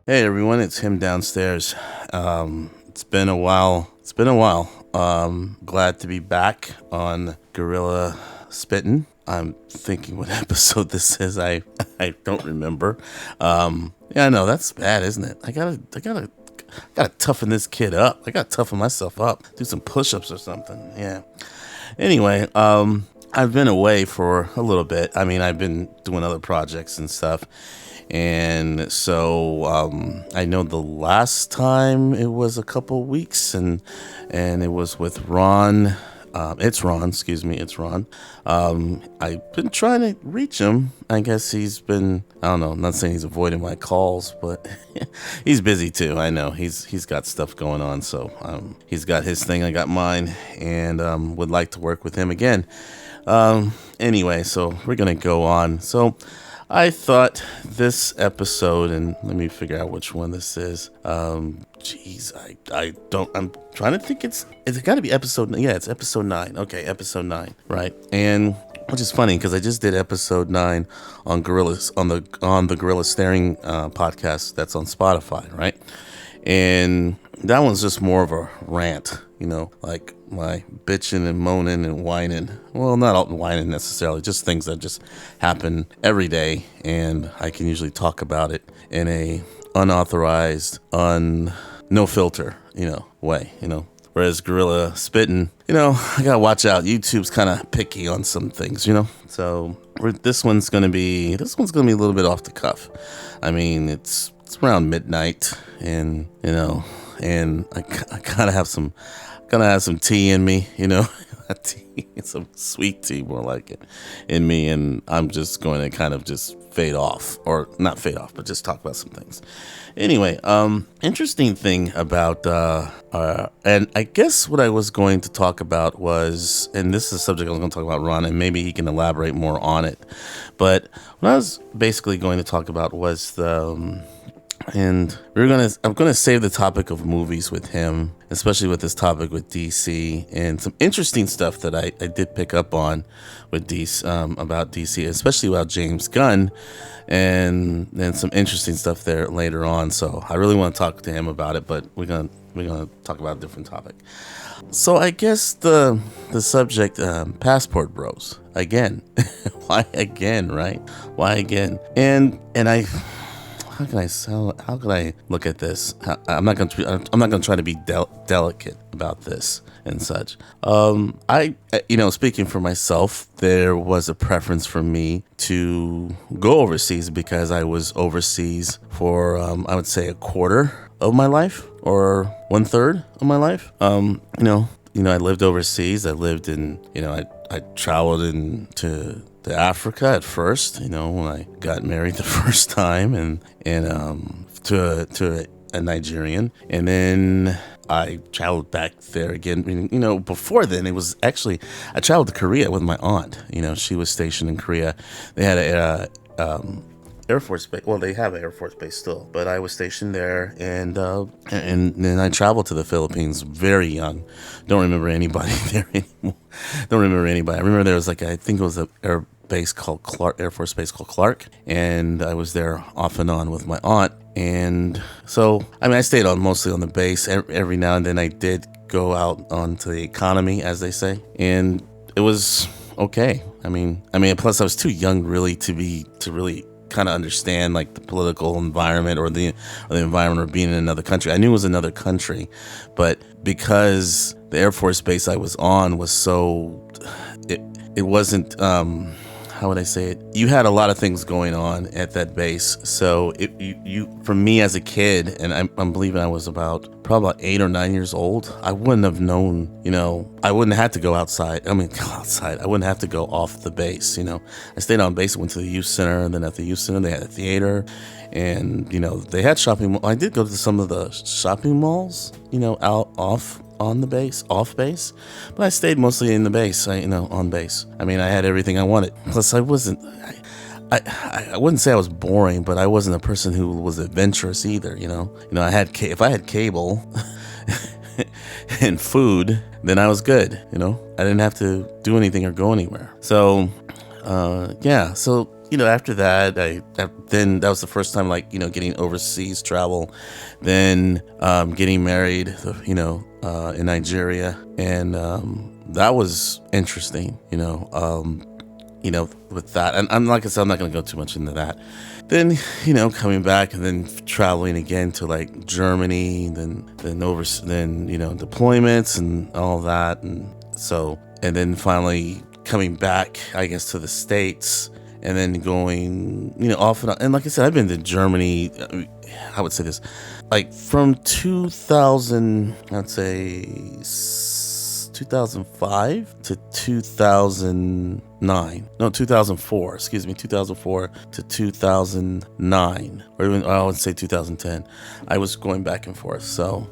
Hey everyone, it's him downstairs. It's been a while. Glad to be back on Gorilla Spittin'. I'm thinking what episode this is. I don't remember. Yeah, I know that's bad, isn't it? I gotta toughen this kid up. I gotta toughen myself up. Do some push-ups or something. Yeah. Anyway, I've been away for a little bit. I mean, I've been doing other projects and stuff. And so I know the last time it was a couple weeks, and it was with Ron. It's Ron, excuse me, it's Ron. I've been trying to reach him. I guess he's been, I don't know, I'm not saying he's avoiding my calls, but he's busy too. I know he's got stuff going on. So he's got his thing, I got mine, and would like to work with him again. Anyway, so we're going to go on. So I thought this episode, and let me figure out which one this is. I'm trying to think. It's got to be episode. Yeah, it's episode 9. Okay, episode 9, right? And which is funny because I just did episode 9 on Gorillas on the Gorilla Staring podcast that's on Spotify, right? And that one's just more of a rant, like my bitching and moaning and whining. Well, not all whining necessarily, just things that just happen every day, and I can usually talk about it in a unauthorized, no filter, way, Whereas Gorilla Spittin', I gotta watch out. YouTube's kind of picky on some things, So this one's gonna be a little bit off the cuff. I mean, it's around midnight, and and I gotta have some tea in me, tea, some sweet tea more like it in me, and I'm just going to kind of just fade off, or not fade off, but just talk about some things. Anyway, interesting thing about and I guess what I was going to talk about was, and this is a subject I was going to talk about Ron, and maybe he can elaborate more on it, but what I was basically going to talk about was I'm gonna save the topic of movies with him, especially with this topic with DC, and some interesting stuff that I did pick up on with DC, about DC, especially about James Gunn, and some interesting stuff there later on. So I really want to talk to him about it, but we're gonna talk about a different topic. So I guess the subject, passport bros again. Why again, right? Why again? And I. How can I look at this? I'm not gonna try to be delicate about this and such. Speaking for myself, there was a preference for me to go overseas because I was overseas for I would say a quarter of my life, or 1/3 of my life. I lived overseas. I lived in, I traveled into Africa at first, when I got married the first time, and to a Nigerian, and then I traveled back there again. Before then, it was actually, I traveled to Korea with my aunt. She was stationed in Korea. They had a Air Force base. Well, they have an Air Force base still, but I was stationed there, and then I traveled to the Philippines very young. Don't remember anybody there anymore. Don't remember anybody. I remember there was I think it was a Air Force base called Clark, and I was there off and on with my aunt. And so, I stayed mostly on the base. Every now and then I did go out onto the economy, as they say, and it was okay. Plus I was too young really to really kind of understand the political environment, or the environment of being in another country. I knew it was another country, but because the Air Force base I was on was it wasn't, how would I say it? You had a lot of things going on at that base. So for me as a kid, and I'm believing I was probably about 8 or 9 years old, I wouldn't have known, I wouldn't have had to go outside. Go outside. I wouldn't have to go off the base, I stayed on base, went to the youth center, and then at the youth center, they had a theater, and, they had shopping malls. I did go to some of the shopping malls, on the base, off base, but I stayed mostly in the base, on base. I had everything I wanted. Plus, I wouldn't say I was boring, but I wasn't a person who was adventurous either, if I had cable and food, then I was good, I didn't have to do anything or go anywhere. So, so after that, then that was the first time, like, getting overseas travel, then getting married, in Nigeria, and that was interesting, with that. And I'm like I said, I'm not going to go too much into that. Then, coming back and then traveling again to like Germany, then deployments and all that. And then finally coming back, I guess, to the States, and then going, off and on. And like I said, I've been to Germany, I would say this, like from 2000, I'd say 2005 to 2009. No, 2004. Excuse me, 2004 to 2009, or even I would say 2010. I was going back and forth. So,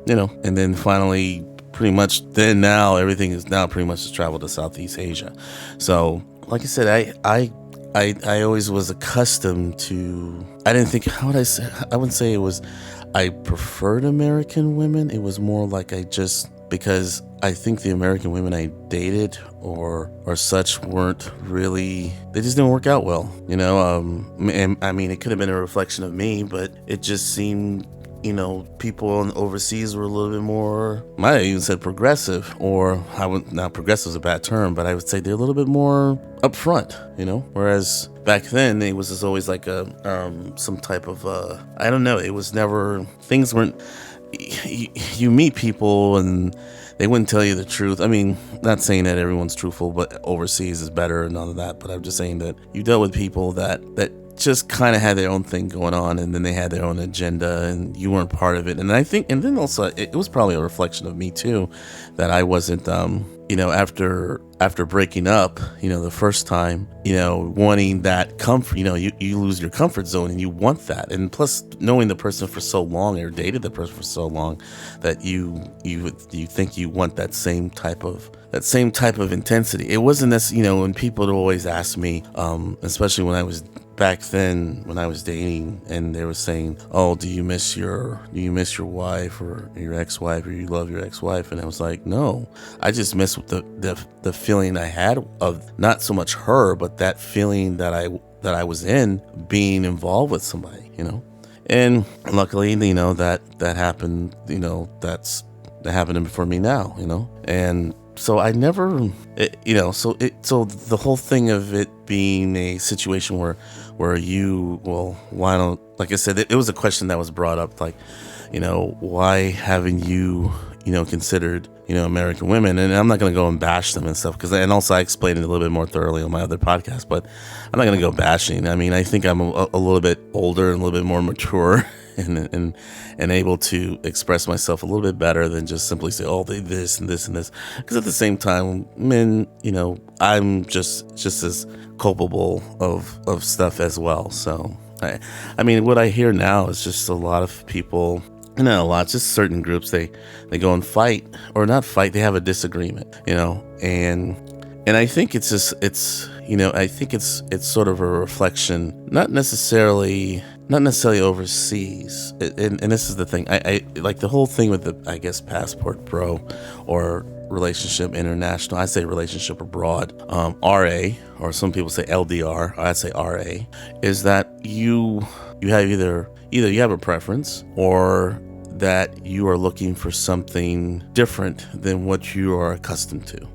and then finally, pretty much then now everything is now pretty much just travel to Southeast Asia. So, like I said, I always was accustomed to. I didn't think. How would I say? I wouldn't say it was. I preferred American women. It was more like because I think the American women I dated or such weren't really, they just didn't work out well, and I mean, it could have been a reflection of me, but it just seemed, people overseas were a little bit more, I might have even said progressive, or now progressive is a bad term, but I would say they're a little bit more upfront, whereas back then it was just always like some type of, I don't know, it was never, things weren't, you meet people and they wouldn't tell you the truth. I mean, not saying that everyone's truthful, but overseas is better and all of that. But I'm just saying that you dealt with people that just kind of had their own thing going on, and then they had their own agenda, and you weren't part of it. And I think, and then also it was probably a reflection of me too, that I wasn't, after breaking up, the first time, wanting that comfort, you lose your comfort zone and you want that. And plus knowing the person for so long, or dated the person for so long, that you think you want that same type of intensity. It wasn't this, when people would always ask me, especially when I was back then, when I was dating, and they were saying, "Oh, do you miss your wife or your ex-wife, or you love your ex-wife?" And I was like, "No, I just miss the feeling I had of not so much her, but that feeling that I was in being involved with somebody, And luckily, that happened. That happened for me now, and. So I never, so the whole thing of it being a situation where why don't, like I said, it was a question that was brought up, like, why haven't you, considered, American women? And I'm not going to go and bash them and stuff, and also I explained it a little bit more thoroughly on my other podcast, but I'm not going to go bashing. I mean, I think I'm a little bit older and a little bit more mature and able to express myself a little bit better than just simply say, "Oh, they this and this and this." Because at the same time, men, I'm just as culpable of stuff as well. So I mean, what I hear now is just a lot of people, just certain groups, they go and fight, or not fight, they have a disagreement, and I think it's just, I think it's sort of a reflection, not necessarily overseas. And this is the thing, I like the whole thing with the, I guess, passport bro, or relationship international. I say relationship abroad, RA, or some people say LDR. I say RA, is that you have either you have a preference, or that you are looking for something different than what you are accustomed to.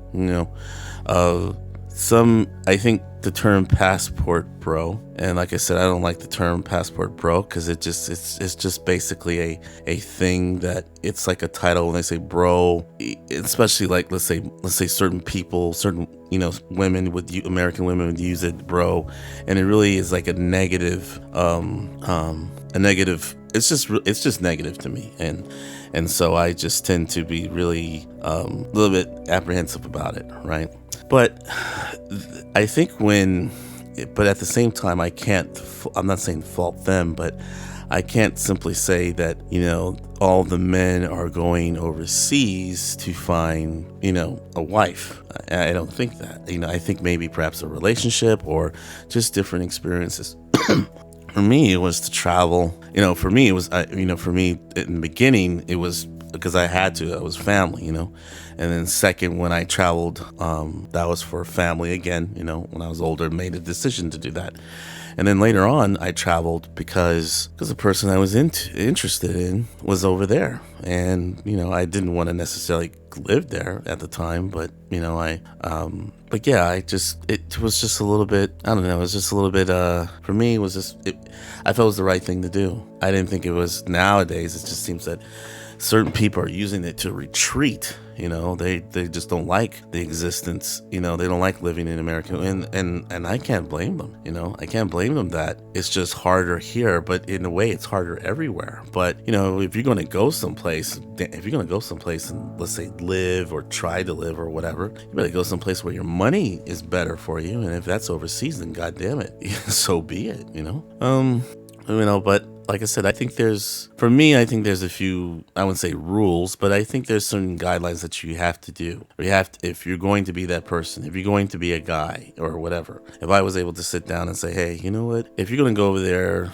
I think the term passport bro, and like I said, I don't like the term passport bro, because it's just basically a thing that it's like a title when they say bro, especially like let's say certain people, certain women American women would use it, bro, and it really is like a negative, it's just negative to me, and so I just tend to be really a little bit apprehensive about it, right? But I think but at the same time, I'm not saying fault them, but I can't simply say that, all the men are going overseas to find, a wife. I don't think that. I think maybe perhaps a relationship or just different experiences. For me, it was to travel. For me, it was, for me in the beginning, it was because I had to. It was family, And then second, when I traveled, that was for family again, when I was older, made a decision to do that. And then later on, I traveled because the person I was interested in was over there. And, I didn't want to necessarily live there at the time, but, but yeah, it was just a little bit, I don't know, it was just a little bit, for me, it was just, I felt it was the right thing to do. I didn't think it was. Nowadays, it just seems that certain people are using it to retreat. They just don't like the existence. They don't like living in America, and I can't blame them. I can't blame them that it's just harder here, but in a way it's harder everywhere. But if you're going to go someplace, and let's say live or try to live or whatever, you better go someplace where your money is better for you. And if that's overseas, then God damn it, so be it. But like I said, I think there's a few, I wouldn't say rules, but I think there's certain guidelines that you have to do. Or if you're going to be that person, if you're going to be a guy or whatever. If I was able to sit down and say, hey, you know what? If you're going to go over there,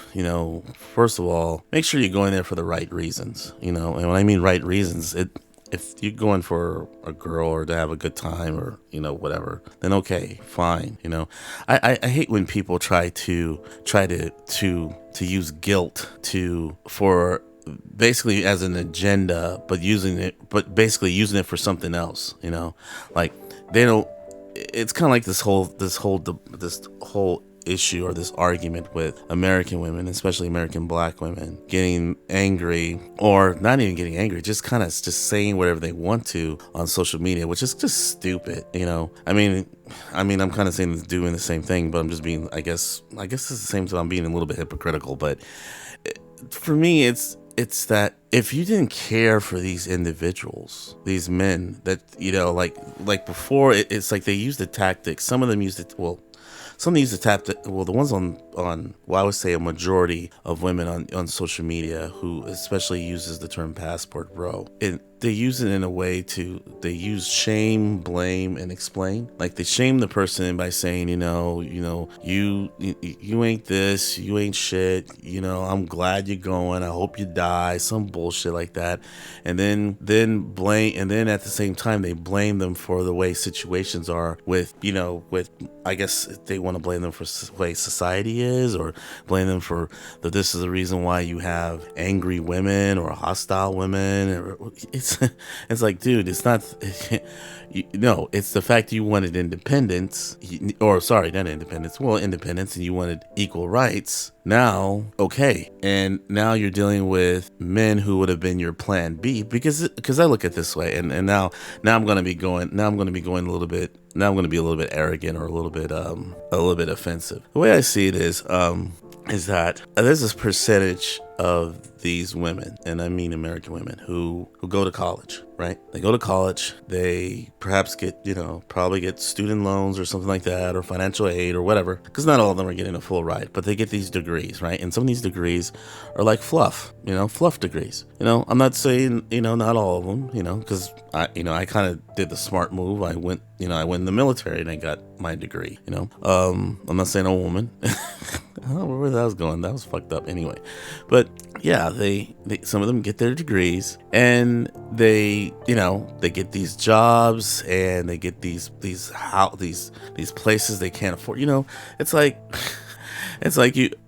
first of all, make sure you're going there for the right reasons. And when I mean right reasons, if you're going for a girl or to have a good time or, whatever, then okay, fine. I hate when people try to use guilt for basically as an agenda, but basically using it for something else, like they don't, it's kind of like this whole issue or this argument with American women, especially American black women, getting angry, or not even getting angry, just kind of just saying whatever they want to on social media, which is just stupid. I mean, I'm kind of saying doing the same thing, but I'm just being, I guess it's the same time I'm being a little bit hypocritical. But for me, it's that if you didn't care for these individuals, these men that, like before, it's like they used the tactics. Some of them used it, some use the tactic. Well, the ones I would say a majority of women on social media who especially uses the term passport bro. They use it in a way they use shame, blame, and explain. Like they shame the person by saying, you ain't this, you ain't shit, I'm glad you're going, I hope you die, some bullshit like that. And then blame, and then at the same time they blame them for the way situations are with I guess they want to blame them for the way society is, or blame them for that this is the reason why you have angry women or hostile women. It's like, dude, it's not. It's the fact you wanted independence, or sorry, not independence. Well, independence, and you wanted equal rights. Now, okay, and now you're dealing with men who would have been your plan B, because I look at it this way, and now I'm going to be going a little bit. Now I'm going to be a little bit arrogant or a little bit offensive. The way I see it is that there's this percentage of these women, and I mean American women, who go to college, right? They go to college, they perhaps probably get student loans or something like that, or financial aid or whatever, because not all of them are getting a full ride, but they get these degrees, right? And some of these degrees are like fluff degrees. I'm not saying, not all of them, because I kind of did the smart move. I went in the military and I got my degree, I'm not saying a woman. I don't know where that was going. That was fucked up anyway. But yeah, they some of them get their degrees, and they get these jobs, and they get these places they can't afford. It's like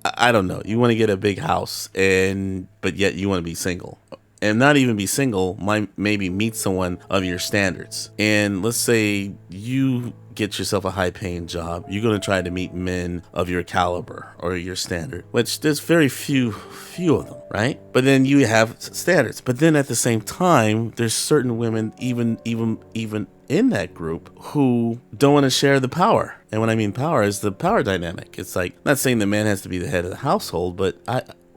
I don't know. You want to get a big house, but yet you want to be single. And not even be single, maybe meet someone of your standards. And let's say you get yourself a high-paying job, you're going to try to meet men of your caliber or your standard, which there's very few of them, right? But then you have standards. But then at the same time, there's certain women, even in that group, who don't want to share the power. And when I mean power, is the power dynamic. It's like, not saying the man has to be the head of the household, but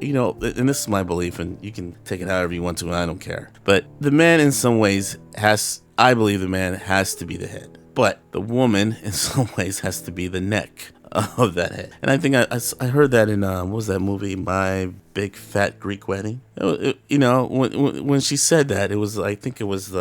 and this is my belief, and you can take it however you want to, and I don't care. But the man, in some ways, I believe the man has to be the head. But the woman, in some ways, has to be the neck of that head. And I think I heard that in, what was that movie, My Big Fat Greek Wedding? When she said that, it was, I think it was,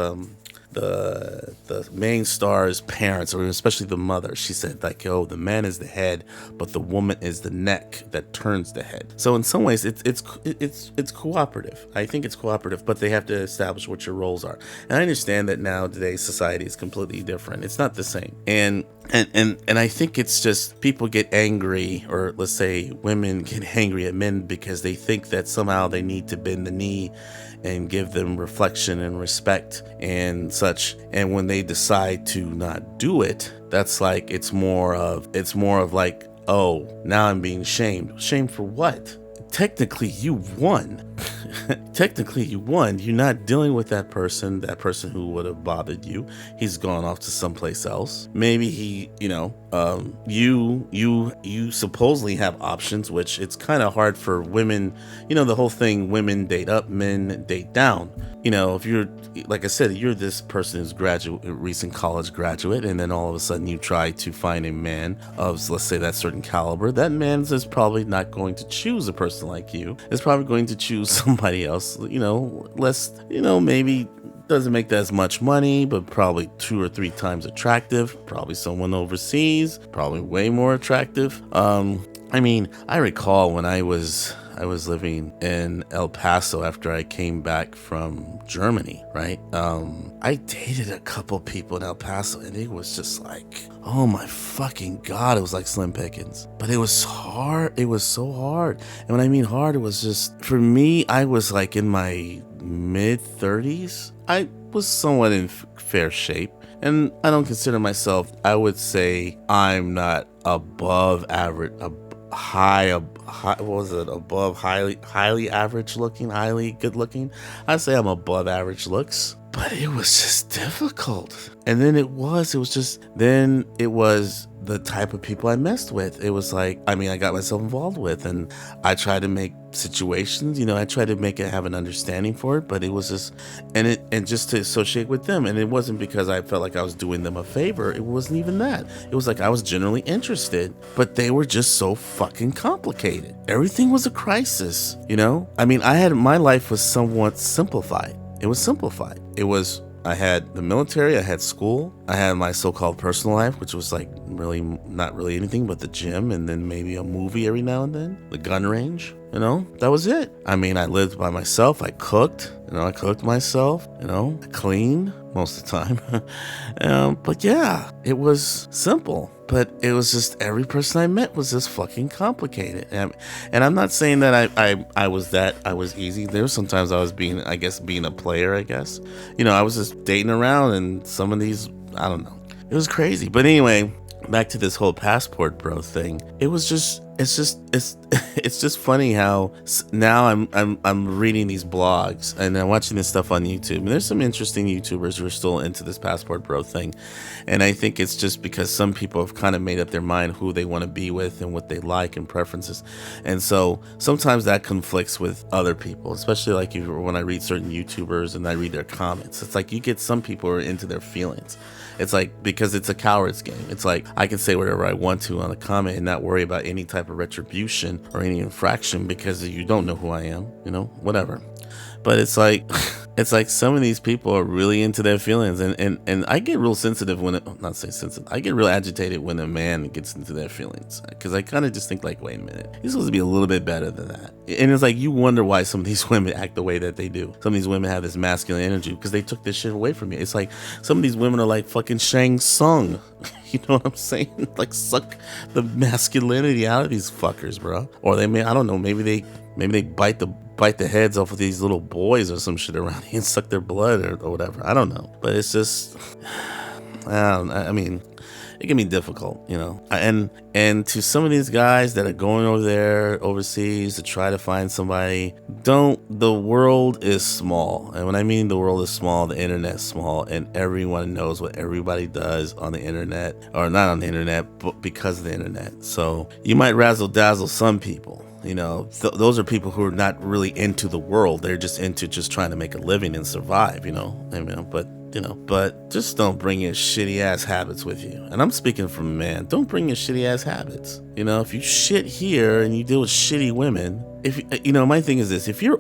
the main star's parents, or especially the mother. She said like, "Oh, the man is the head, but the woman is the neck that turns the head." So in some ways, it's cooperative. I think it's cooperative, but they have to establish what your roles are. And I understand that now today's society is completely different. It's not the same, and I think it's just people get angry, or let's say women get angry at men because they think that somehow they need to bend the knee and give them reflection and respect and such. And when they decide to not do it, that's like it's more of like, oh, now I'm being shamed. Shamed for what? Technically, you won. Technically, you won. You're not dealing with that person who would have bothered you. He's gone off to someplace else. Maybe he, you supposedly have options, which it's kind of hard for women. The whole thing, women date up, men date down. If you're, like I said, you're this person who's recent college graduate, and then all of a sudden you try to find a man of, let's say, that certain caliber. That man is probably not going to choose a person like you. Is probably going to choose somebody else, less, maybe doesn't make that as much money, but probably 2 or 3 times attractive. Probably someone overseas, probably way more attractive. I recall when I was living in El Paso after I came back from Germany, right? I dated a couple people in El Paso, and it was just like, oh my fucking God, it was like Slim Pickens. But it was hard. It was so hard. And when I mean hard, it was just, for me, I was like in my mid-30s. I was somewhat in fair shape. And I don't consider myself, I would say I'm not above average, highly average looking, highly good looking. I'd say I'm above average looks, but it was just difficult. And then it was the type of people I messed with. It was like, I got myself involved with, and I tried to make situations, I tried to make it have an understanding for it, but it was just, and just to associate with them. And it wasn't because I felt like I was doing them a favor. It wasn't even that. It was like I was generally interested, but they were just so fucking complicated. Everything was a crisis, my life was somewhat simplified. It was simplified. I had the military, I had school, I had my so-called personal life, which was like really not really anything but the gym, and then maybe a movie every now and then, the gun range, that was it. I lived by myself, I cooked, I cooked myself, I cleaned most of the time. But yeah, it was simple. But it was just, every person I met was just fucking complicated. And I'm not saying that I was easy. There was sometimes I was being a player, I guess. I was just dating around, and some of these, I don't know. It was crazy. But anyway, back to this whole passport bro thing. It's just funny how now I'm reading these blogs and I'm watching this stuff on YouTube, and there's some interesting YouTubers who are still into this passport bro thing. And I think it's just because some people have kind of made up their mind who they want to be with and what they like and preferences. And so sometimes that conflicts with other people, especially like when I read certain YouTubers and I read their comments. It's like you get some people who are into their feelings. It's like, because it's a coward's game. It's like I can say whatever I want to on a comment and not worry about any type of retribution or any infraction because you don't know who I am, whatever. But it's like some of these people are really into their feelings, and I get real sensitive I get real agitated when a man gets into their feelings, because I kind of just think like, wait a minute, you're supposed to be a little bit better than that. And it's like, you wonder why some of these women act the way that they do. Some of these women have this masculine energy because they took this shit away from you. It's like some of these women are like fucking Shang Tsung. You know what I'm saying? Like, suck the masculinity out of these fuckers, bro. Or they may, I don't know, maybe they bite the heads off of these little boys or some shit around here and suck their blood or whatever. I don't know. But it's just, it can be difficult, and to some of these guys that are going over there overseas to try to find somebody, the world is small. And when I mean the world is small, the internet's small, and everyone knows what everybody does on the internet, or not on the internet, but because of the internet. So you might razzle dazzle some people. Those are people who are not really into the world. They're just into just trying to make a living and survive, But but just don't bring your shitty ass habits with you. And I'm speaking from a man. Don't bring your shitty ass habits. If you shit here and you deal with shitty women, my thing is this: if you're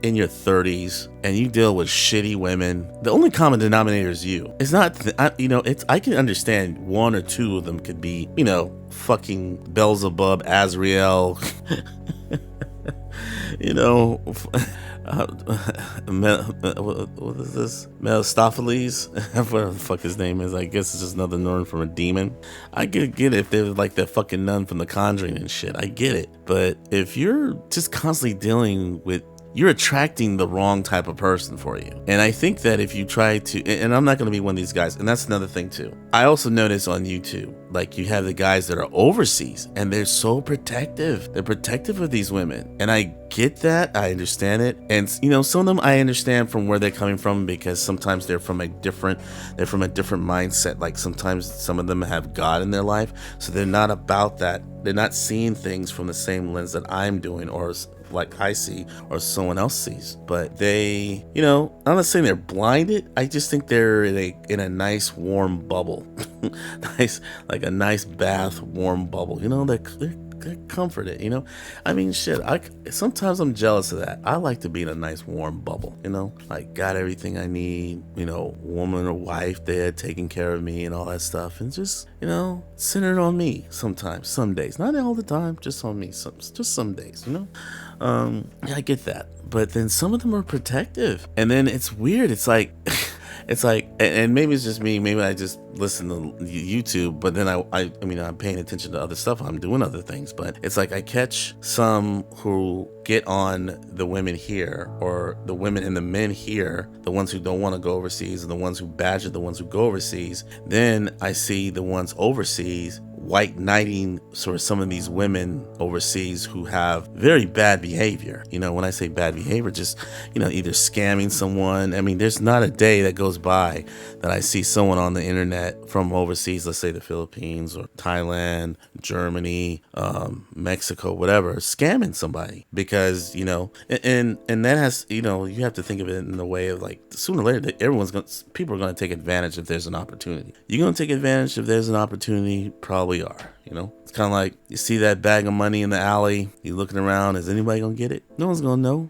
in your 30s and you deal with shitty women, the only common denominator is you. It's not, I can understand one or two of them could be, fucking Beelzebub, Azrael, what is this? Mephistopheles? What the fuck his name is? I guess it's just another name from a demon. I get it if they're like that fucking nun from The Conjuring and shit. I get it. But if you're just constantly dealing with, you're attracting the wrong type of person for you. And I think that if you try to, and I'm not going to be one of these guys, and that's another thing too. I also notice on YouTube, like you have the guys that are overseas and they're so protective. They're protective of these women. And I get that. I understand it. And some of them I understand from where they're coming from, because sometimes they're from a different mindset. Like sometimes some of them have God in their life. So they're not about that. They're not seeing things from the same lens that I'm doing, or like I see, or someone else sees. But they, I'm not saying they're blinded. I just think they're in a nice warm bubble. Nice, like a nice bath warm bubble. They're comforted. I mean, shit, sometimes I'm jealous of that. I like to be in a nice warm bubble, like got everything I need, woman or wife there taking care of me and all that stuff, and just centered on me sometimes, some days, not all the time, just on me, just some days. I get that. But then some of them are protective, and then it's weird. It's like and maybe it's just me, maybe I just listen to YouTube, but then I'm paying attention to other stuff, I'm doing other things. But it's like I catch some who get on the women here, or the women and the men here, the ones who don't want to go overseas, and the ones who badger the ones who go overseas. Then I see the ones overseas white knighting sort of some of these women overseas who have very bad behavior. When I say bad behavior, just, either scamming someone. I mean, there's not a day that goes by that I see someone on the internet from overseas, let's say the Philippines or Thailand, Germany, Mexico, whatever, scamming somebody. Because, and that has, you have to think of it in the way of like, sooner or later, people are going to take advantage if there's an opportunity. You're going to take advantage if there's an opportunity, probably are. It's kind of like you see that bag of money in the alley, you're looking around, is anybody gonna get it? No one's gonna know.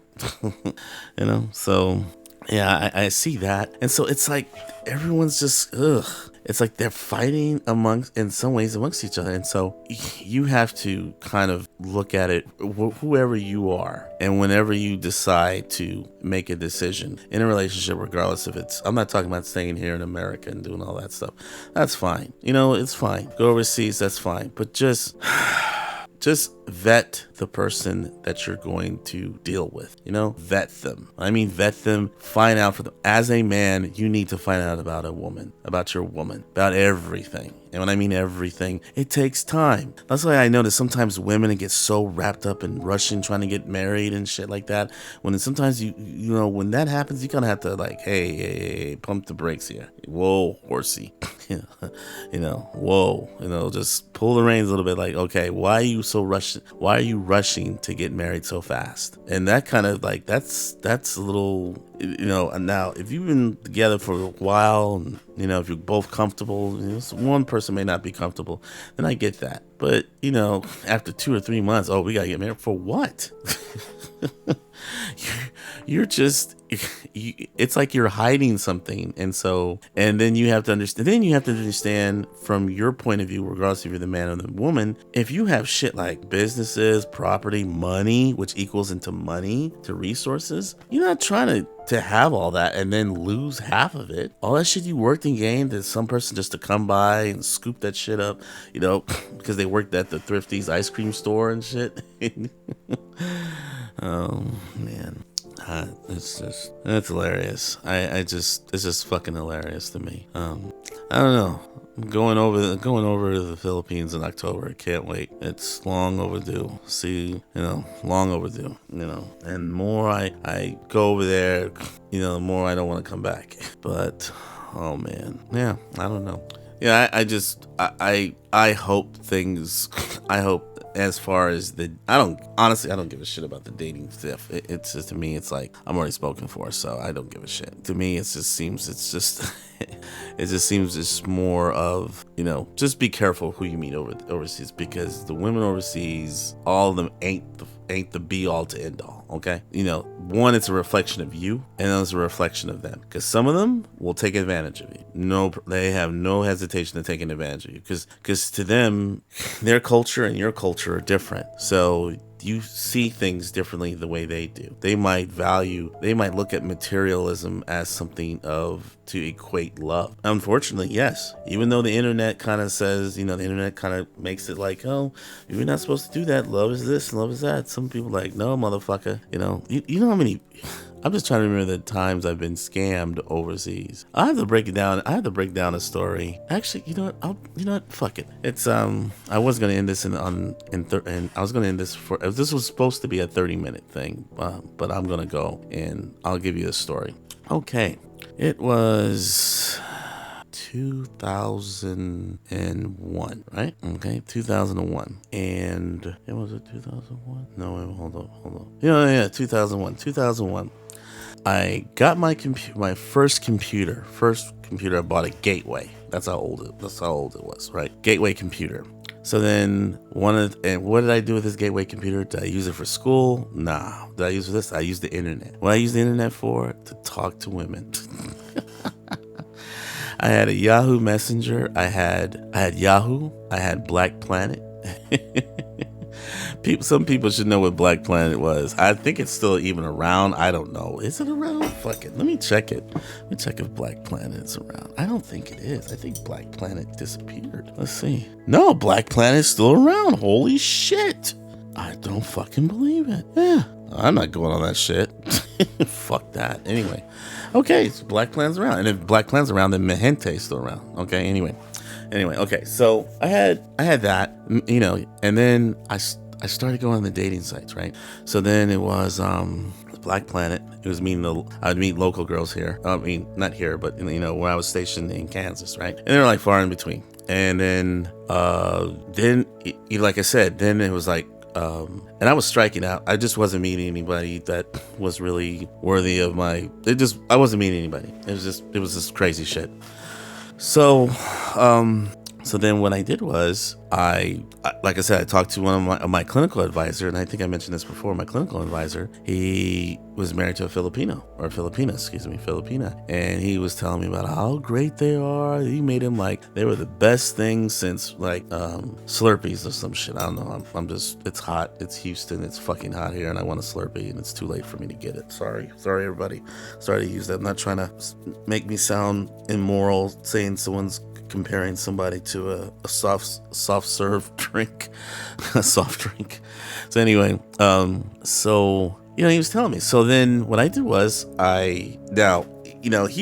So yeah, I see that. And so it's like everyone's just it's like they're fighting in some ways amongst each other. And so you have to kind of look at it, whoever you are, and whenever you decide to make a decision in a relationship, regardless if I'm not talking about staying here in America and doing all that stuff. That's fine. It's fine. Go overseas, that's fine. But just vet the person that you're going to deal with. Vet them. I mean, vet them. Find out for them. As a man, you need to find out about your woman, about everything. And when I mean everything, it takes time. That's why I notice sometimes women get so wrapped up in rushing, trying to get married and shit like that. When sometimes when that happens, you kind of have to like, hey, pump the brakes here. Whoa, horsey. Whoa. Just pull the reins a little bit. Like, okay, why are you so rushing? Why are you rushing to get married so fast? And that kind of like, that's a little, and now if you've been together for a while, and if you're both comfortable, one person may not be comfortable, then I get that. But after 2 or 3 months, we gotta get married for what? You're just, it's like you're hiding something. And then you have to understand from your point of view, regardless if you're the man or the woman, if you have shit like businesses, property, money, which equals into money, to resources, you're not trying to have all that and then lose half of it. All that shit you worked and gained, there's some person just to come by and scoop that shit up, because they worked at the Thrifty's ice cream store and shit. Oh man, that's hilarious. It's just fucking hilarious to me. I don't know. I'm going over to the Philippines in October. I can't wait. It's long overdue. Long overdue. And more I go over there, the more I don't want to come back. But oh man, yeah, I don't know. Yeah, I hope things. I hope as far as I don't give a shit about the dating stuff. It's just, to me, it's like I'm already spoken for, so I don't give a shit. To me, it just seems it's more of, just be careful who you meet overseas, because the women overseas, all of them ain't the be all to end all. Okay, one, it's a reflection of you, and then it's a reflection of them, because some of them will take advantage of you. No, they have no hesitation to taking advantage of you, because to them, their culture and your culture are different. So you see things differently the way they do. They might look at materialism as something to equate love. Unfortunately, yes. Even though the internet kind of says, the internet kind of makes it like, oh, you're not supposed to do that. Love is this, love is that. Some people like, no, motherfucker. You know how many... I'm just trying to remember the times I've been scammed overseas. I have to break it down. I have to break down a story. Actually, you know what? Fuck it. It's I was gonna end this and I was gonna end this this was supposed to be a 30-minute thing, but I'm gonna go and I'll give you a story. Okay, it was 2001, right? Okay, 2001. And it was it 2001? No, wait, hold on. Yeah, 2001. I got my first computer. I bought a Gateway. That's how old it was, right? Gateway computer. So then what did I do with this Gateway computer? Did I use it for school? Nah. Did I use it for this? I used the internet. What I used the internet for? To talk to women. I had a Yahoo Messenger. I had Yahoo. I had Black Planet. Some people should know what Black Planet was. I think it's still even around. I don't know. Is it around? Fuck it. Let me check it. Let me check if Black Planet is around. I don't think it is. I think Black Planet disappeared. Let's see. No, Black Planet is still around. Holy shit. I don't fucking believe it. Yeah. I'm not going on that shit. Fuck that. Anyway. Okay, so Black Planet's around. And if Black Planet's around, then Mehente's still around. Okay, anyway, okay, so I had that, and then I started going on the dating sites, right? So then it was Black Planet. It was I'd meet local girls here. I mean, not here, but where I was stationed in Kansas, right? And they're like far in between. And then like I said, then it was like, and I was striking out. I just wasn't meeting anybody that was really worthy of I wasn't meeting anybody. It was just crazy shit. So then what I did was like I said, I talked to one of my clinical advisor, and I think I mentioned this before. My clinical advisor, he was married to a Filipina, and he was telling me about how great they are. He made him like they were the best thing since like Slurpees or some shit. I don't know. It's hot. It's Houston. It's fucking hot here, and I want a Slurpee, and it's too late for me to get it. Sorry everybody. Sorry to use that. I'm not trying to make me sound immoral saying someone's comparing somebody to a soft serve drink, a soft drink. So anyway, he was telling me. So then what I did was he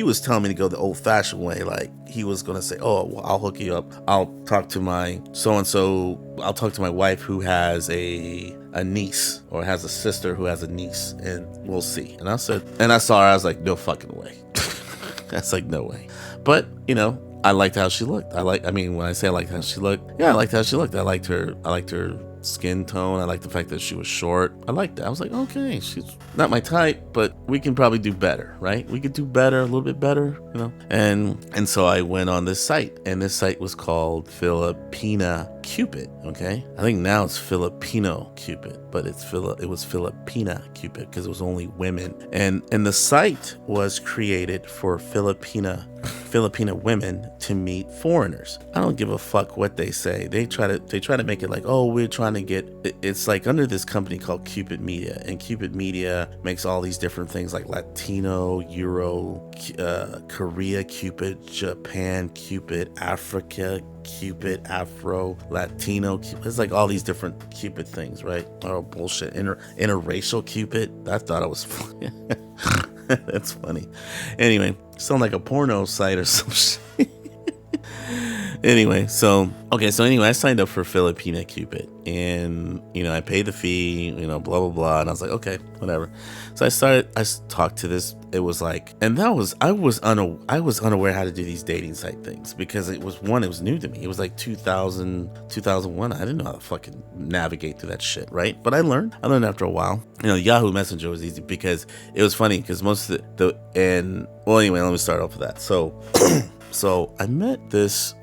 was telling me to go the old fashioned way. Like he was going to say, oh, well, I'll hook you up. I'll talk to my so-and-so. I'll talk to my wife who has a niece, or has a sister who has a niece, and we'll see. And I saw her. I was like, no fucking way. That's like, no way. But, I liked how she looked. When I say I liked how she looked, yeah, I liked how she looked. I liked her skin tone. I liked the fact that she was short. I liked that. I was like, okay, she's not my type, but we can probably do better, right? We could do better, a little bit better, And so I went on this site, and this site was called Filipina Cupid, okay? I think now it's Filipino Cupid, but it was Filipina Cupid because it was only women. And the site was created for Filipina women to meet foreigners. I don't give a fuck what they say. They try to make it like, oh, we're trying to get, it's like under this company called Cupid Media, and Cupid Media makes all these different things like Latino, Euro, Korea Cupid, Japan Cupid, Africa Cupid, Afro, Latino Cupid. It's like all these different Cupid things, right? Oh, bullshit. Interracial Cupid. I thought it was funny. That's funny. Anyway, sound like a porno site or some shit. Anyway, so anyway, I signed up for Filipina Cupid, and I paid the fee, blah blah blah, and I was like, okay, whatever. So I talked to this. It was like, and that was I was unaware how to do these dating site things, because it was new to me. It was like 2001. I didn't know how to fucking navigate through that shit, right? But I learned after a while. Yahoo Messenger was easy, because it was funny, because most of well, anyway, let me start off with that. So I met this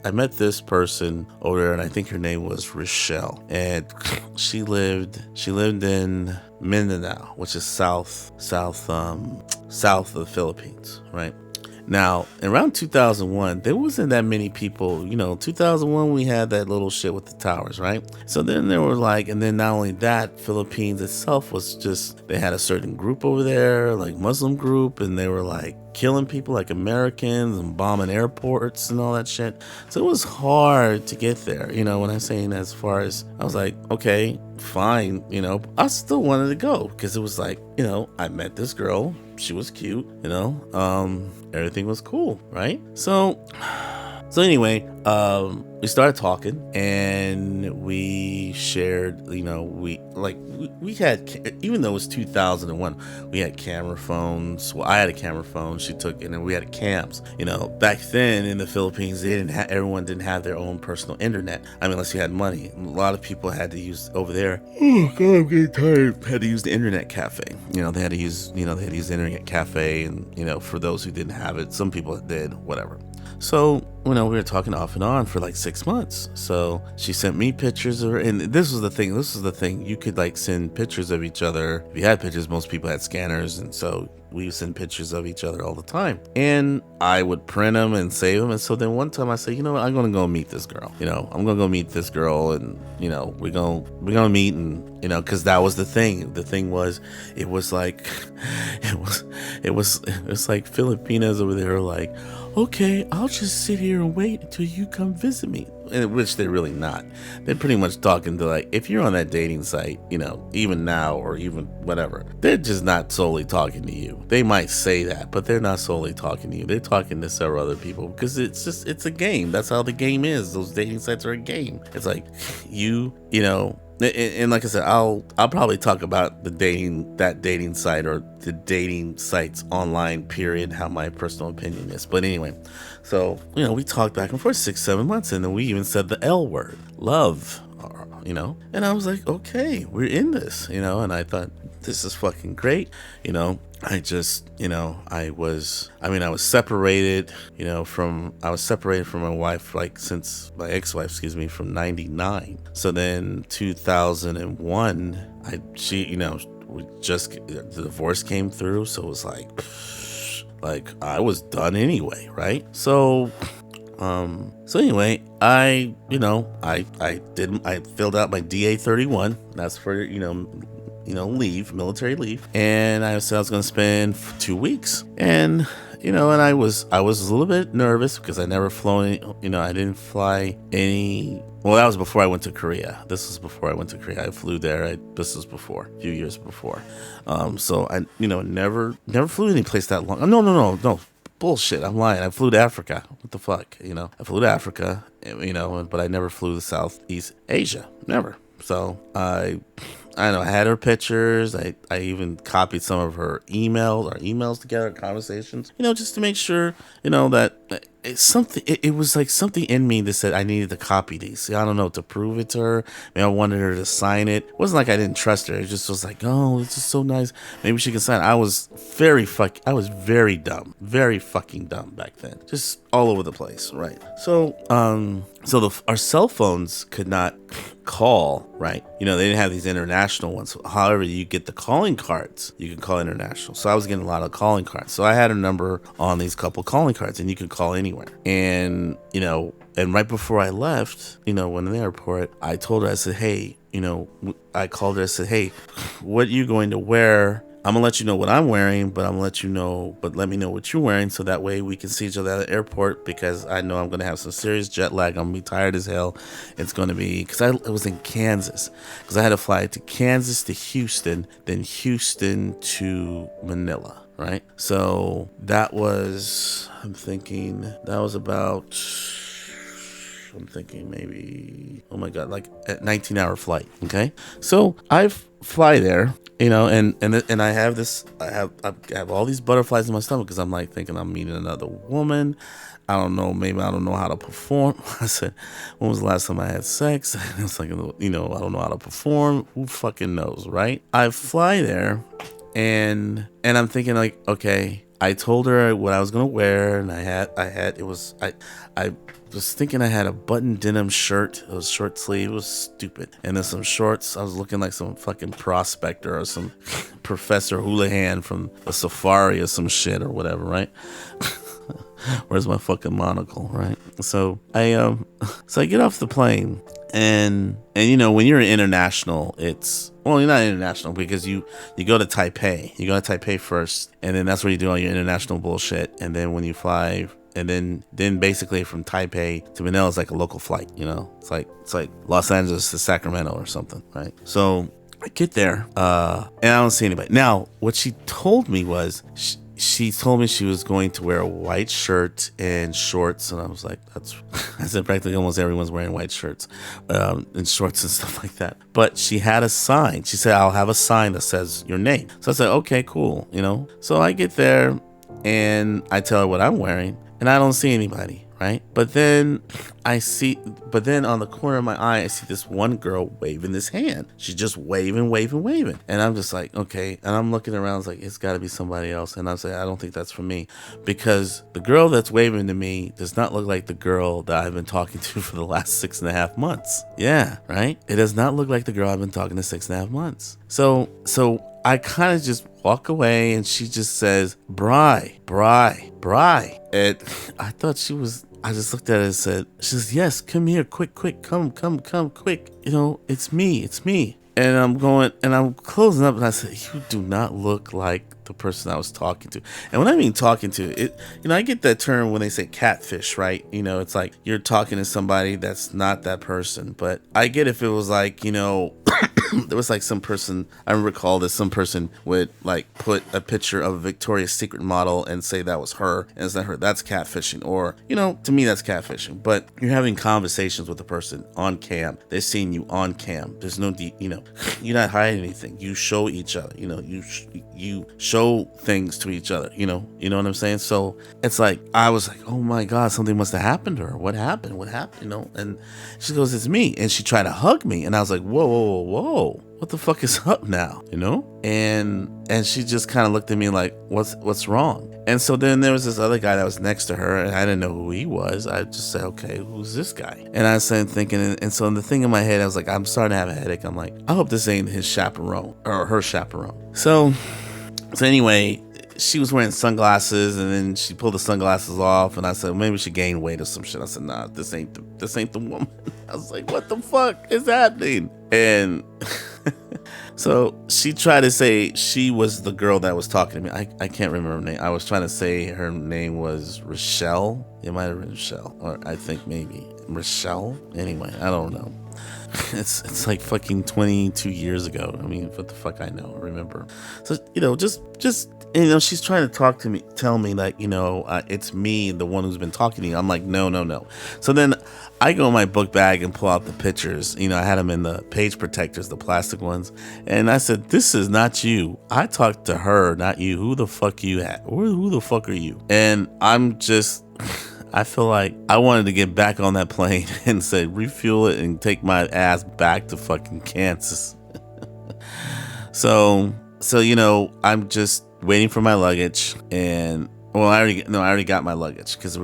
person over there, and I think her name was Rochelle, and she lived in Mindanao, which is south of the Philippines, right? Now, around 2001, there wasn't that many people. 2001, we had that little shit with the towers, right? So then there were and then not only that, Philippines itself was just, they had a certain group over there, like Muslim group, and they were killing people like Americans and bombing airports and all that shit. So it was hard to get there. When I'm saying, as far as, I was like, okay, fine. I still wanted to go, because it was I met this girl. She was cute, everything was cool, right? So anyway, we started talking, and we shared, we had, even though it was 2001, we had camera phones. Well, I had a camera phone, she took, and then we had cams. Back then in the Philippines, everyone didn't have their own personal internet. I mean, unless you had money. A lot of people had to use, over there, oh god, I'm getting tired, had to use the internet cafe. They had to use the internet cafe, and for those who didn't have it, some people did, whatever. So, we were talking off and on for 6 months. So she sent me pictures of her, and this was the thing. You could send pictures of each other. If you had pictures, most people had scanners, and so we would send pictures of each other all the time. And I would print them and save them. And so then one time I said, I'm gonna go meet this girl. I'm gonna go meet this girl, and we're gonna meet, and because that was the thing. The thing was, it was like Filipinas over there were okay, I'll just sit here and wait until you come visit me. Which they're really not. They're pretty much talking to, if you're on that dating site, even now or even whatever, they're just not solely talking to you. They might say that, but they're not solely talking to you. They're talking to several other people, because it's a game. That's how the game is. Those dating sites are a game. It's and like I said, I'll probably talk about that dating site, or the dating sites online, period, how my personal opinion is. But anyway, so we talked back and forth 6-7 months, and then we even said the L word, love, and I was like, okay, we're in this, and I thought, this is fucking great. I was separated, from my wife, since my ex-wife, from 99. So then 2001, the divorce came through. So it was I was done anyway. Right. So anyway, I filled out my DA-31. That's for, leave, military leave. And I said I was going to spend 2 weeks. And, and I was a little bit nervous, because I never flown, I didn't fly any. Well, that was before I went to Korea. This was before I went to Korea. I flew there. This was before, a few years before. So I, never flew any place that long. No. Bullshit, I'm lying. I flew to Africa. What the fuck? I flew to Africa, but I never flew to Southeast Asia. Never. So I know I had her pictures. I even copied some of her emails together, conversations, just to make sure, that it's something. It was something in me that said I needed to copy these. I don't know, to prove it to her. Maybe I wanted her to sign it. It wasn't I didn't trust her. It just was oh, it's just so nice. Maybe she can sign it. I was very dumb, very fucking dumb back then. Just all over the place, right? So, our cell phones could not call, right? They didn't have these international ones. However, you get the calling cards. You can call international. So I was getting a lot of calling cards. So I had a number on these couple calling cards, and you could call anywhere. And, and right before I left, when in the airport, I told her, I said, hey, I called her, I said, hey, what are you going to wear? I'm gonna let you know what I'm wearing, but let me know what you're wearing, so that way we can see each other at the airport, because I know I'm gonna have some serious jet lag. I'm gonna be tired as hell. It's gonna be, because I was in Kansas, because I had to fly to Kansas to Houston, then Houston to Manila, right? So that was, I'm thinking, that was about I'm thinking maybe, oh my God, like a 19-hour flight. Okay. So I fly there, and I have I have all these butterflies in my stomach because I'm like thinking I'm meeting another woman. I don't know, maybe I don't know how to perform. I said, when was the last time I had sex? It's like, I don't know how to perform. Who fucking knows, right? I fly there, and I'm thinking like, okay, I told her what I was gonna wear, and I was thinking I had a button denim shirt. It was short sleeve. It was stupid. And then some shorts. I was looking like some fucking prospector or some Professor Houlihan from a safari or some shit or whatever, right? Where's my fucking monocle, right? So I get off the plane, and when you're international, you're not international because you go to Taipei. You go to Taipei first, and then that's where you do all your international bullshit. And then when you fly, and then basically from Taipei to Manila is like a local flight. It's like Los Angeles to Sacramento or something, right? So I get there, and I don't see anybody. Now, what she told me was she told me she was going to wear a white shirt and shorts, and I was like, I said practically almost everyone's wearing white shirts and shorts and stuff like that. But she had a sign. She said, I'll have a sign that says your name. So I said, okay, cool, So I get there, and I tell her what I'm wearing, and I don't see anybody, right? But then on the corner of my eye, I see this one girl waving this hand. She's just waving. And I'm just like, okay. And I'm looking around, it's like, it's got to be somebody else. And I'm saying, I don't think that's for me, because the girl that's waving to me does not look like the girl that I've been talking to for the last 6.5 months. Yeah, right? It does not look like the girl I've been talking to 6.5 months. So I kind of just walk away, and she just says, Bri. And I thought I just looked at her and said, she says, yes, come here, quick, come, quick. It's me. And I'm closing up, and I said, you do not look like the person I was talking to. And when I mean talking to, I get that term when they say catfish, right? It's like you're talking to somebody that's not that person. But I get if it was like, there was like some person, I recall that some person would like put a picture of a Victoria's Secret model and say that was her, and it's not her. That's catfishing. Or, to me, that's catfishing. But you're having conversations with a person on cam. They're seeing you on cam. There's no you're not hiding anything. You show each other, you show things to each other, you know what I'm saying? So it's like, I was like, oh my God, something must have happened to her. What happened? And she goes, it's me. And she tried to hug me. And I was like, whoa. What the fuck is up now? And she just kind of looked at me like, what's wrong? And so then there was this other guy that was next to her, and I didn't know who he was. I just said, okay, who's this guy? And I started thinking, and so the thing in my head, I was like, I'm starting to have a headache. I'm like, I hope this ain't his chaperone or her chaperone. So anyway, she was wearing sunglasses, and then she pulled the sunglasses off, and I said, maybe she gained weight or some shit. I said, nah, this ain't the woman. I was like, what the fuck is happening? And so she tried to say she was the girl that was talking to me. I can't remember her name. I was trying to say her name was Rochelle. It might have been Rochelle, or I think maybe Rochelle. Anyway, I don't know. It's like fucking 22 years ago. I mean, what the fuck I know, remember. So, just she's trying to tell me like, it's me, the one who's been talking to you. I'm like, no. So then I go in my book bag and pull out the pictures. I had them in the page protectors, the plastic ones. And I said, this is not you. I talked to her, not you. Who the fuck you at? Who the fuck are you? And I feel like I wanted to get back on that plane and say, refuel it and take my ass back to fucking Kansas. So, I'm just waiting for my luggage, and I already got my luggage because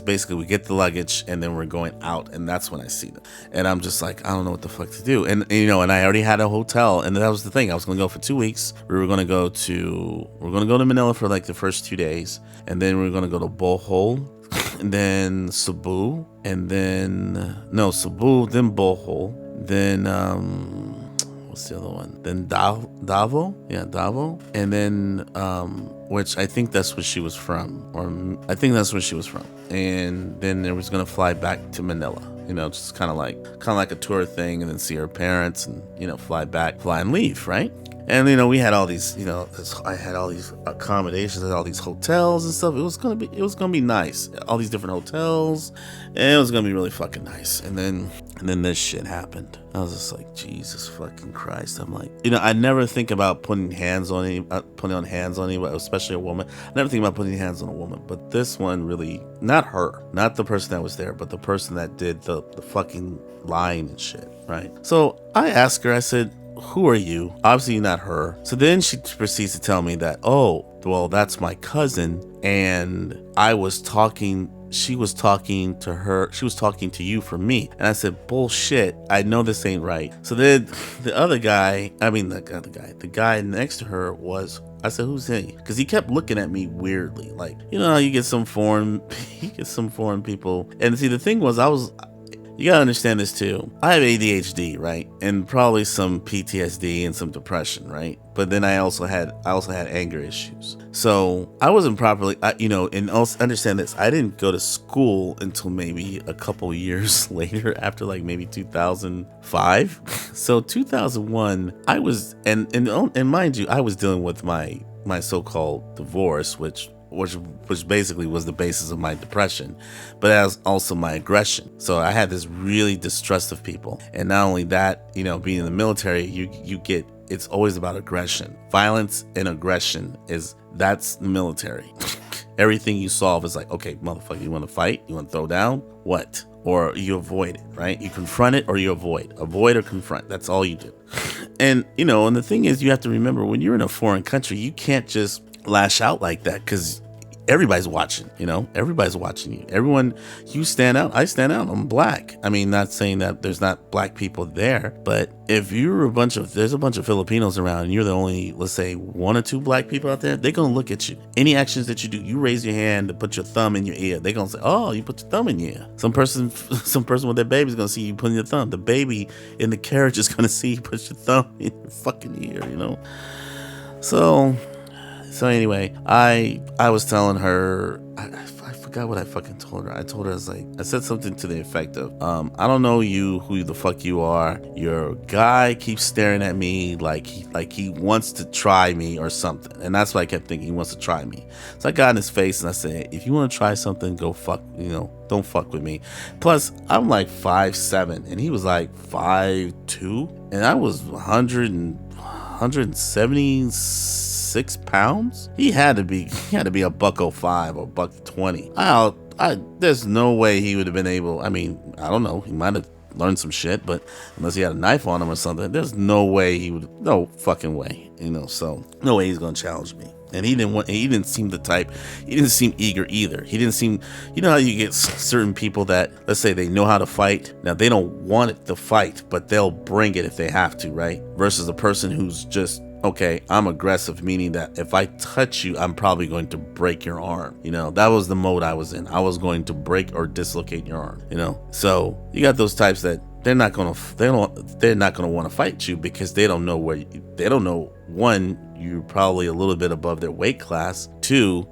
basically we get the luggage and then we're going out, and that's when I see them. And I'm just like, I don't know what the fuck to do. And and I already had a hotel, and that was the thing. I was going to go for 2 weeks. We're going to go to Manila for like the first 2 days, and then we're going to go to Bohol, and then Cebu, and then then Bohol, then what's the other one? Then Davao, and then which I think that's where she was from, and then there was gonna fly back to Manila. Just kind of like a tour thing, and then see her parents, and fly back, fly and leave, right? And we had all these, I had all these accommodations at all these hotels and stuff. It was gonna be nice. All these different hotels, and it was gonna be really fucking nice. And then this shit happened. I was just like, Jesus fucking Christ. I'm like, I never think about putting hands on anybody, especially a woman. I never think about putting hands on a woman, but this one really, not her, not the person that was there, but the person that did the fucking lying and shit, right? So I asked her, I said, who are you? Obviously not her. So then she proceeds to tell me that, oh, well, that's my cousin, and she was talking to you for me. And I said, bullshit, I know this ain't right. So then the guy next to her I said, who's he? Because he kept looking at me weirdly. Like, how you get some foreign people. And see, the thing was, you gotta understand this too. I have ADHD, right? And probably some PTSD and some depression, right? But then I also had anger issues. So I wasn't properly, and also understand this. I didn't go to school until maybe a couple years later, after like maybe 2005. So 2001, I was, and mind you, I was dealing with my so-called divorce, which basically was the basis of my depression, but as also my aggression. So I had this really distrust of people. And not only that, being in the military, you get, it's always about aggression. Violence and aggression that's the military. Everything you solve is like, okay, motherfucker, you want to fight? You want to throw down? What? Or you avoid it, right? You confront it or you avoid or confront. That's all you do. And, and the thing is, you have to remember, when you're in a foreign country, you can't just lash out like that, because everybody's watching. Everybody's watching you. Everyone, you stand out, I stand out, I'm black. I mean, not saying that there's not black people there, but if there's a bunch of Filipinos around and you're the only, let's say, one or two black people out there, they're gonna look at you. Any actions that you do, you raise your hand to put your thumb in your ear, they're gonna say, oh, you put your thumb in your ear. Some person with their baby's gonna see you putting your thumb. The baby in the carriage is gonna see you put your thumb in your fucking ear, So anyway, I was telling her, I forgot what I fucking told her. I told her, I said something to the effect of, I don't know who the fuck you are. Your guy keeps staring at me like he wants to try me or something. And that's what I kept thinking, he wants to try me. So I got in his face and I said, if you want to try something, go fuck, don't fuck with me. Plus, I'm like 5'7", and he was like 5'2", and I was 176 pounds. He had to be a $105 or $120. There's no way he would have been able. I mean, I don't know. He might have learned some shit, but unless he had a knife on him or something, there's no way he would. No fucking way. So no way he's gonna challenge me. And he didn't seem the type. He didn't seem eager either. He didn't seem. You know how you get certain people that, let's say, they know how to fight. Now they don't want it to fight, but they'll bring it if they have to, right? Versus a person who's just, okay, I'm aggressive, meaning that if I touch you, I'm probably going to break your arm. That was the mode I was in. I was going to break or dislocate your arm. So you got those types that they're not gonna want to fight you, because they don't know one, you're probably a little bit above their weight class. Two,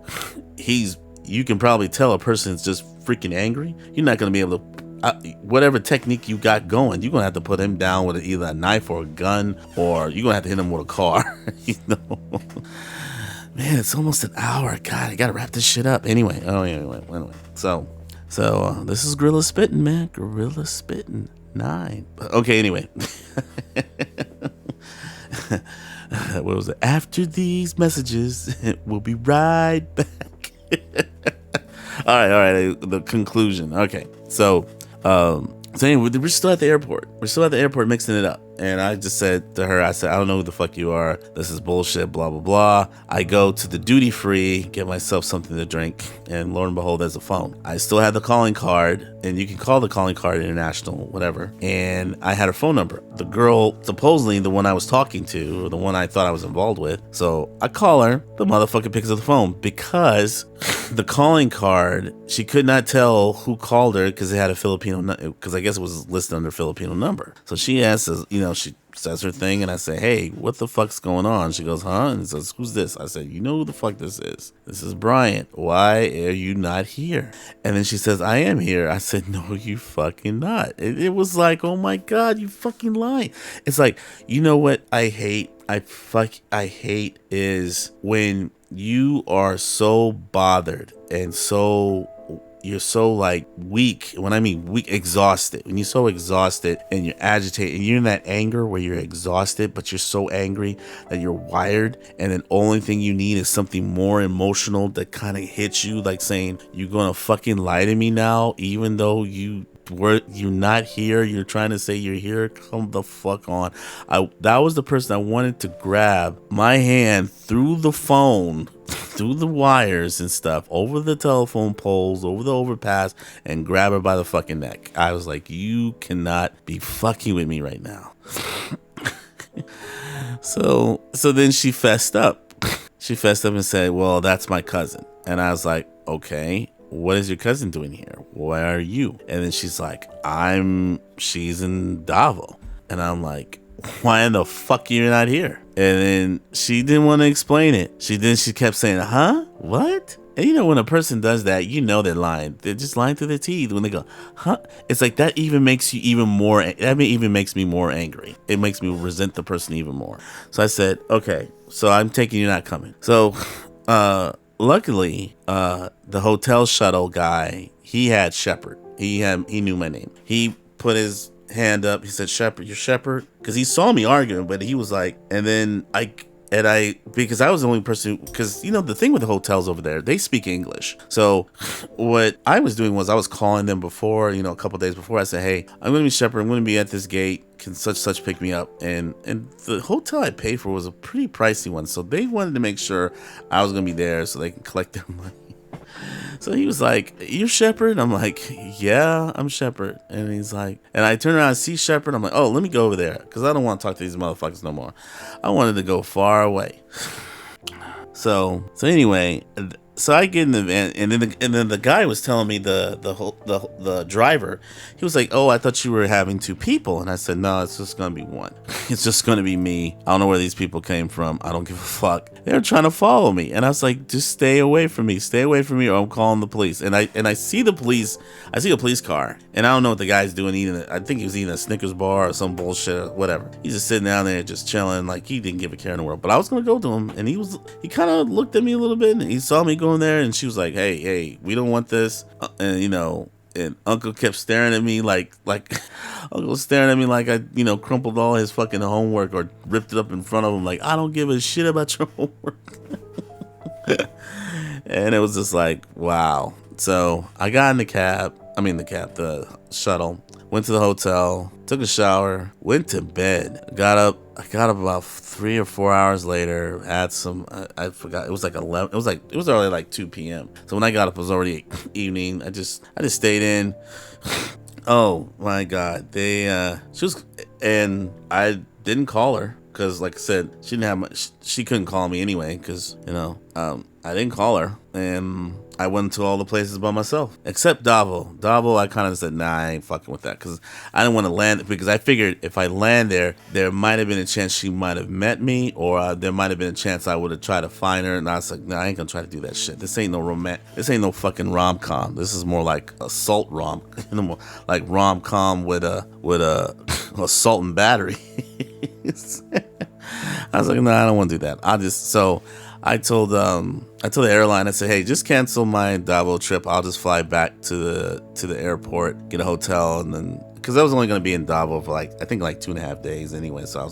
you can probably tell a person's just freaking angry. You're not gonna be able to. Whatever technique you got going, you're gonna have to put him down with either a knife or a gun, or you're gonna have to hit him with a car. Man, it's almost an hour. God, I gotta wrap this shit up. Anyway. So this is Gorilla Spittin', man. Gorilla Spittin' 9. Okay, anyway. What was it? After these messages, we'll be right back. All right. The conclusion. Okay, so anyway, we're still at the airport. We're still at the airport mixing it up. And I just said to her, I don't know who the fuck you are. This is bullshit, blah, blah, blah. I go to the duty free, get myself something to drink, and lo and behold, there's a phone. I still had the calling card, and you can call the calling card international, whatever. And I had her phone number. The girl, supposedly the one I was talking to, or the one I thought I was involved with. So I call her, the motherfucker picks up the phone, because the calling card, she could not tell who called her because it had a Filipino, because I guess it was listed under Filipino number. So she asks, she says her thing, and I say, hey, what the fuck's going on? She goes, huh? And says, who's this? I said, you know who the fuck this is? This is Bryant. Why are you not here? And then she says, I am here. I said, no, you fucking not. It was like, oh my God, you fucking lying. It's like, you know what I hate? I hate is when you are so bothered and you're so like weak. When I mean weak, exhausted. When you're so exhausted and you're agitated and you're in that anger where you're exhausted, but you're so angry that you're wired, and then only thing you need is something more emotional that kind of hits you, like saying, "You're gonna fucking lie to me now, even though you're not here. You're trying to say you're here. Come the fuck on." That was the person I wanted to grab my hand through the phone, through the wires and stuff, over the telephone poles, over the overpass, and grab her by the fucking neck. I was like, you cannot be fucking with me right now. So then she fessed up. She fessed up and said, "Well, that's my cousin." And I was like, "Okay, what is your cousin doing here? Where are you?" And then she's like, she's in Davao. And I'm like, "Why in the fuck you're not here?" And then she didn't want to explain it. She kept saying, "Huh? What?" And you know, when a person does that, you know they're lying. They're just lying through their teeth when they go, "Huh?" It's like that even makes you even more, even makes me more angry. It makes me resent the person even more. So I said, "Okay, so I'm taking you're not coming." So, luckily, the hotel shuttle guy, he had Shepherd. He knew my name. He put his hand up. He said, "Shepherd, you're Shepherd," because he saw me arguing. But he was like, and then because I was the only person, because you know the thing with the hotels over there, they speak English. So what I was doing was I was calling them before, you know, a couple days before. I said, "Hey, I'm gonna be Shepherd. I'm gonna be at this gate. Can such pick me up?" And the hotel I paid for was a pretty pricey one, so they wanted to make sure I was gonna be there so they can collect their money. So he was like, "You're Shepherd?" I'm like, "Yeah, I'm Shepherd." And he's like, and I turn around and see Shepherd. I'm like, "Oh, let me go over there," because I don't want to talk to these motherfuckers no more. I wanted to go far away. So anyway, so I get in the van, and then the guy was telling me the driver, he was like, "Oh, I thought you were having two people," and I said, "No, it's just gonna be one. It's just gonna be me. I don't know where these people came from. I don't give a fuck. They're trying to follow me," and I was like, "Just stay away from me, or I'm calling the police." And I see the police. I see a police car, and I don't know what the guy's doing eating. I think he was eating a Snickers bar or some bullshit or whatever. He's just sitting down there, just chilling, like he didn't give a care in the world. But I was gonna go to him, and he kind of looked at me a little bit, and he saw me going there, and she was like, "Hey, we don't want this," and you know. And Uncle kept staring at me like Uncle was staring at me like I, you know, crumpled all his fucking homework or ripped it up in front of him. Like, "I don't give a shit about your homework." And it was just like, wow. So I got in the shuttle, went to the hotel, took a shower, went to bed, I got up about 3 or 4 hours later, had some, I forgot, it was like 11, it was already like 2 p.m. So when I got up, it was already evening. I just stayed in. Oh my God. And I didn't call her because, like I said, she didn't have much, she couldn't call me anyway because, you know, I didn't call her, and I went to all the places by myself, except Davao. Davao, I kind of said, "Nah, I ain't fucking with that," because I didn't want to land, because I figured if I land there might have been a chance she might have met me, or there might have been a chance I would have tried to find her, and I was like, "Nah, I ain't gonna try to do that shit. This ain't no this ain't no fucking rom-com. This is more like assault like rom-com with a assault and battery." I was like, "No, I don't want to do that." I told the airline, I said, "Hey, just cancel my Davao trip. I'll just fly back to the airport, get a hotel," and then, because I was only gonna be in Davao for I think 2.5 days anyway, so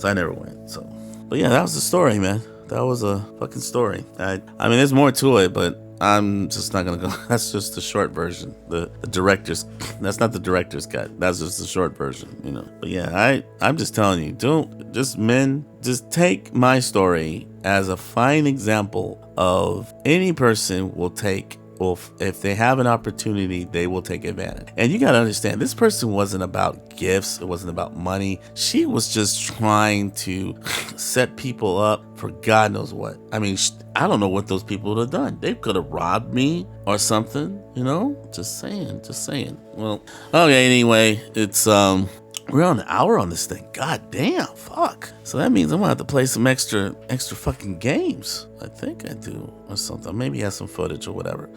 I never went. So, but yeah, that was the story, man. That was a fucking story. I mean, there's more to it, but I'm just not gonna go. That's just the short version. The director's, that's not the director's cut. That's just the short version, you know. But yeah, I'm just telling you, just take my story as a fine example of any person will take. Well, if they have an opportunity, they will take advantage. And you got to understand, this person wasn't about gifts. It wasn't about money. She was just trying to set people up for God knows what. I mean, I don't know what those people would have done. They could have robbed me or something, you know? Just saying. Well, okay, anyway, it's, we're on an hour on this thing. God damn, fuck. So that means I'm gonna have to play some extra fucking games. I think I do, or something. Maybe have some footage or whatever.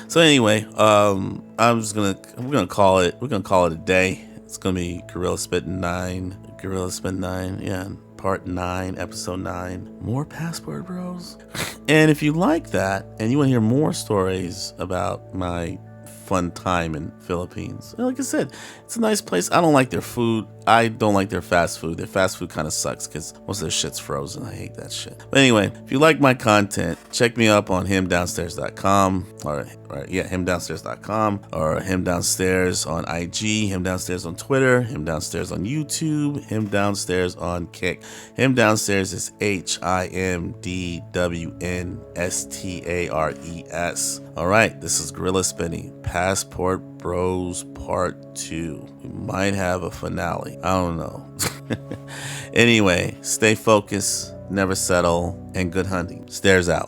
So anyway, we're gonna call it a day. It's gonna be Gorilla Spit 9. Yeah, part 9, episode 9. More Passport Bros. And if you like that and you want to hear more stories about my fun time in Philippines, like I said, it's a nice place. I don't like their food. I don't like their fast food. Their fast food kind of sucks because most of their shit's frozen. I hate that shit. But anyway, if you like my content, check me up on himdownstairs.com or himdownstairs.com or him downstairs on IG, him downstairs on Twitter, him downstairs on YouTube, him downstairs on Kick. Him downstairs is HIMDWNSTARES. All right, this is Gorilla Spinny, Passport Bros Part 2. We might have a finale. I don't know. Anyway, stay focused, never settle, and good hunting. Stairs out.